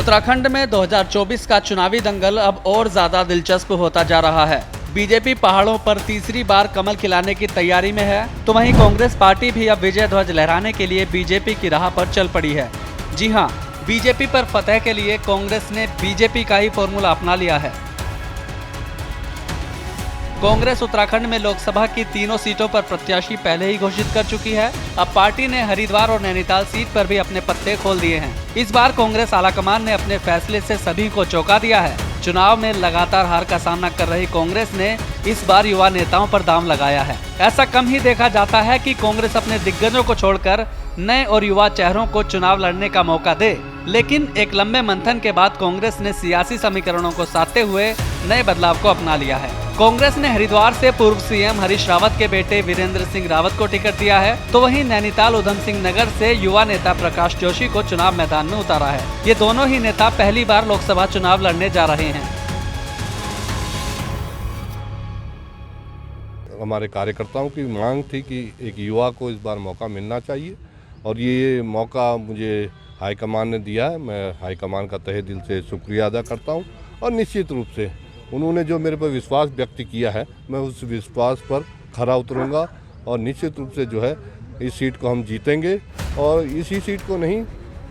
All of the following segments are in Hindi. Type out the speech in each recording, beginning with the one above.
उत्तराखंड में 2024 का चुनावी दंगल अब और ज्यादा दिलचस्प होता जा रहा है। बीजेपी पहाड़ों पर तीसरी बार कमल खिलाने की तैयारी में है, तो वहीं कांग्रेस पार्टी भी अब विजय ध्वज लहराने के लिए बीजेपी की राह पर चल पड़ी है। जी हां, बीजेपी पर फतह के लिए कांग्रेस ने बीजेपी का ही फॉर्मूला अपना लिया है। कांग्रेस उत्तराखंड में लोकसभा की तीनों सीटों पर प्रत्याशी पहले ही घोषित कर चुकी है। अब पार्टी ने हरिद्वार और नैनीताल सीट पर भी अपने पत्ते खोल दिए हैं। इस बार कांग्रेस आलाकमान ने अपने फैसले से सभी को चौंका दिया है। चुनाव में लगातार हार का सामना कर रही कांग्रेस ने इस बार युवा नेताओं पर दांव लगाया है। ऐसा कम ही देखा जाता है कि कांग्रेस अपने दिग्गजों को छोड़कर नए और युवा चेहरों को चुनाव लड़ने का मौका दे, लेकिन एक लंबे मंथन के बाद कांग्रेस ने सियासी समीकरणों को साधते हुए नए बदलाव को अपना लिया है। कांग्रेस ने हरिद्वार से पूर्व सीएम हरीश रावत के बेटे वीरेंद्र सिंह रावत को टिकट दिया है, तो वहीं नैनीताल उधम सिंह नगर से युवा नेता प्रकाश जोशी को चुनाव मैदान में उतारा है। ये दोनों ही नेता पहली बार लोकसभा चुनाव लड़ने जा रहे हैं। हमारे कार्यकर्ताओं की मांग थी कि एक युवा को इस बार मौका मिलना चाहिए और ये मौका मुझे हाईकमान ने दिया है। मैं हाईकमान का तहे दिल से शुक्रिया अदा करता हूँ और निश्चित रूप से उन्होंने जो मेरे पर विश्वास व्यक्त किया है, मैं उस विश्वास पर खरा उतरूंगा और निश्चित रूप से जो है इस सीट को हम जीतेंगे और इसी सीट को नहीं,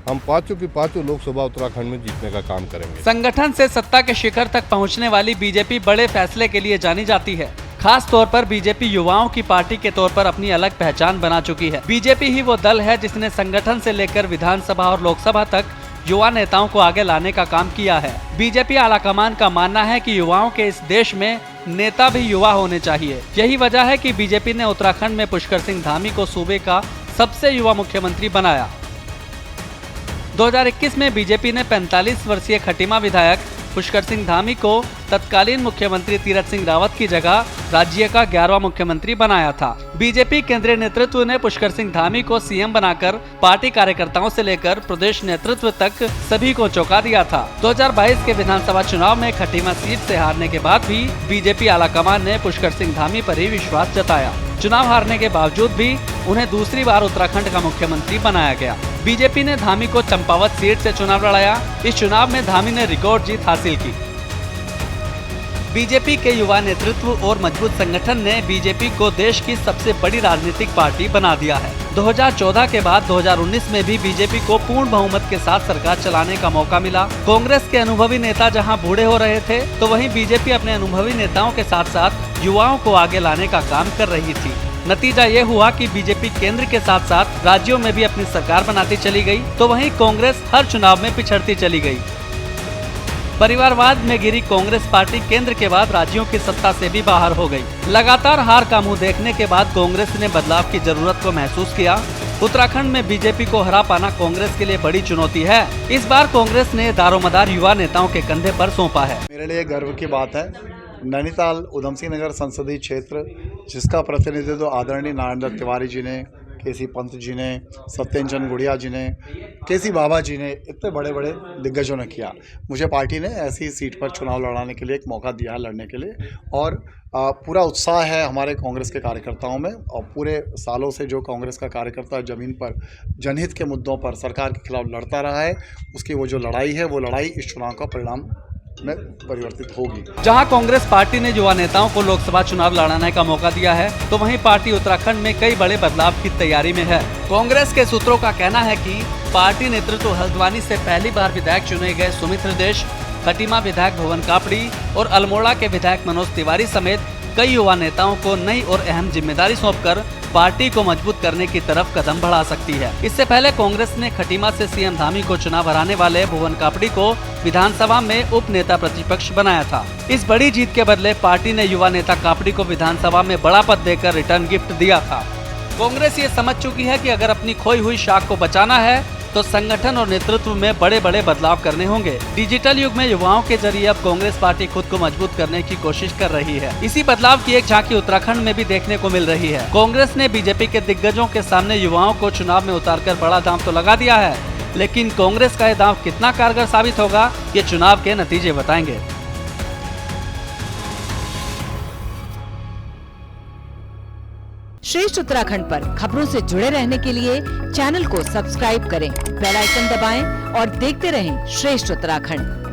हम पांचों की पांचों लोकसभा उत्तराखंड में जीतने का काम करेंगे। संगठन से सत्ता के शिखर तक पहुंचने वाली बीजेपी बड़े फैसले के लिए जानी जाती है। खास तौर पर बीजेपी युवाओं की पार्टी के तौर पर अपनी अलग पहचान बना चुकी है। बीजेपी ही वो दल है जिसने संगठन से लेकर विधानसभा और लोकसभा तक युवा नेताओं को आगे लाने का काम किया है। बीजेपी आलाकमान का मानना है कि युवाओं के इस देश में नेता भी युवा होने चाहिए। यही वजह है कि बीजेपी ने उत्तराखंड में पुष्कर सिंह धामी को सूबे का सबसे युवा मुख्यमंत्री बनाया। 2021 में बीजेपी ने 45 वर्षीय खटीमा विधायक पुष्कर सिंह धामी को तत्कालीन मुख्यमंत्री तीरथ सिंह रावत की जगह राज्य का 11वां मुख्यमंत्री बनाया था। बीजेपी केंद्रीय नेतृत्व ने पुष्कर सिंह धामी को सीएम बनाकर पार्टी कार्यकर्ताओं से लेकर प्रदेश नेतृत्व तक सभी को चौंका दिया था। 2022 के विधानसभा चुनाव में खटीमा सीट से हारने के बाद भी बीजेपी आलाकमान ने पुष्कर सिंह धामी पर ही विश्वास जताया। चुनाव हारने के बावजूद भी उन्हें दूसरी बार उत्तराखंड का मुख्यमंत्री बनाया गया। बीजेपी ने धामी को चंपावत सीट से चुनाव लड़ाया। इस चुनाव में धामी ने रिकॉर्ड जीत हासिल की। बीजेपी के युवा नेतृत्व और मजबूत संगठन ने बीजेपी को देश की सबसे बड़ी राजनीतिक पार्टी बना दिया है। 2014 के बाद 2019 में भी बीजेपी को पूर्ण बहुमत के साथ सरकार चलाने का मौका मिला। कांग्रेस के अनुभवी नेता जहां बूढ़े हो रहे थे, तो वहीं बीजेपी अपने अनुभवी नेताओं के साथ साथ युवाओं को आगे लाने का काम कर रही थी। नतीजा ये हुआ कि बीजेपी केंद्र के साथ साथ राज्यों में भी अपनी सरकार बनाती चली गई, तो वहीं कांग्रेस हर चुनाव में पिछड़ती चली गई। परिवारवाद में घिरी कांग्रेस पार्टी केंद्र के बाद राज्यों की सत्ता से भी बाहर हो गई। लगातार हार का मुंह देखने के बाद कांग्रेस ने बदलाव की जरूरत को महसूस किया। उत्तराखंड में बीजेपी को हरा पाना कांग्रेस के लिए बड़ी चुनौती है। इस बार कांग्रेस ने दारोमदार युवा नेताओं के कंधे पर सौंपा है। मेरे लिए गर्व की बात है, नैनीताल उधम सिंह नगर संसदीय क्षेत्र जिसका प्रतिनिधित्व आदरणीय नारायण दत्त तिवारी जी ने, केसी पंत जी ने, सत्येंद्र गुड़िया जी ने, केसी बाबा जी ने, इतने बड़े बड़े दिग्गजों ने किया। मुझे पार्टी ने ऐसी सीट पर चुनाव लड़ाने के लिए एक मौका दिया है लड़ने के लिए और पूरा उत्साह है हमारे कांग्रेस के कार्यकर्ताओं में। और पूरे सालों से जो कांग्रेस का कार्यकर्ता ज़मीन पर जनहित के मुद्दों पर सरकार के खिलाफ लड़ता रहा है, उसकी वो जो लड़ाई है, वो लड़ाई इस चुनाव का परिणाम में परिवर्तित होगी। जहां कांग्रेस पार्टी ने युवा नेताओं को लोकसभा चुनाव लड़ाने का मौका दिया है, तो वहीं पार्टी उत्तराखंड में कई बड़े बदलाव की तैयारी में है। कांग्रेस के सूत्रों का कहना है कि पार्टी नेतृत्व हल्द्वानी से पहली बार विधायक चुने गए सुमित हृदयेश, खटीमा विधायक भुवन कापड़ी और अल्मोड़ा के विधायक मनोज तिवारी समेत कई युवा नेताओं को नई और अहम जिम्मेदारी सौंपकर पार्टी को मजबूत करने की तरफ कदम बढ़ा सकती है। इससे पहले कांग्रेस ने खटीमा से सीएम धामी को चुनाव हराने वाले भुवन कापड़ी को विधानसभा में उप नेता प्रतिपक्ष बनाया था। इस बड़ी जीत के बदले पार्टी ने युवा नेता कापड़ी को विधानसभा में बड़ा पद देकर रिटर्न गिफ्ट दिया था। कांग्रेस ये समझ चुकी है कि अगर अपनी खोई हुई शाख को बचाना है तो संगठन और नेतृत्व में बड़े बड़े बदलाव करने होंगे। डिजिटल युग में युवाओं के जरिए अब कांग्रेस पार्टी खुद को मजबूत करने की कोशिश कर रही है। इसी बदलाव की एक झांकी उत्तराखंड में भी देखने को मिल रही है। कांग्रेस ने बीजेपी के दिग्गजों के सामने युवाओं को चुनाव में उतारकर बड़ा दांव तो लगा दिया है, लेकिन कांग्रेस का यह दांव कितना कारगर साबित होगा, ये चुनाव के नतीजे बताएंगे। श्रेष्ठ उत्तराखंड पर खबरों से जुड़े रहने के लिए चैनल को सब्सक्राइब करें, बेल आइकन दबाएं और देखते रहें श्रेष्ठ उत्तराखंड।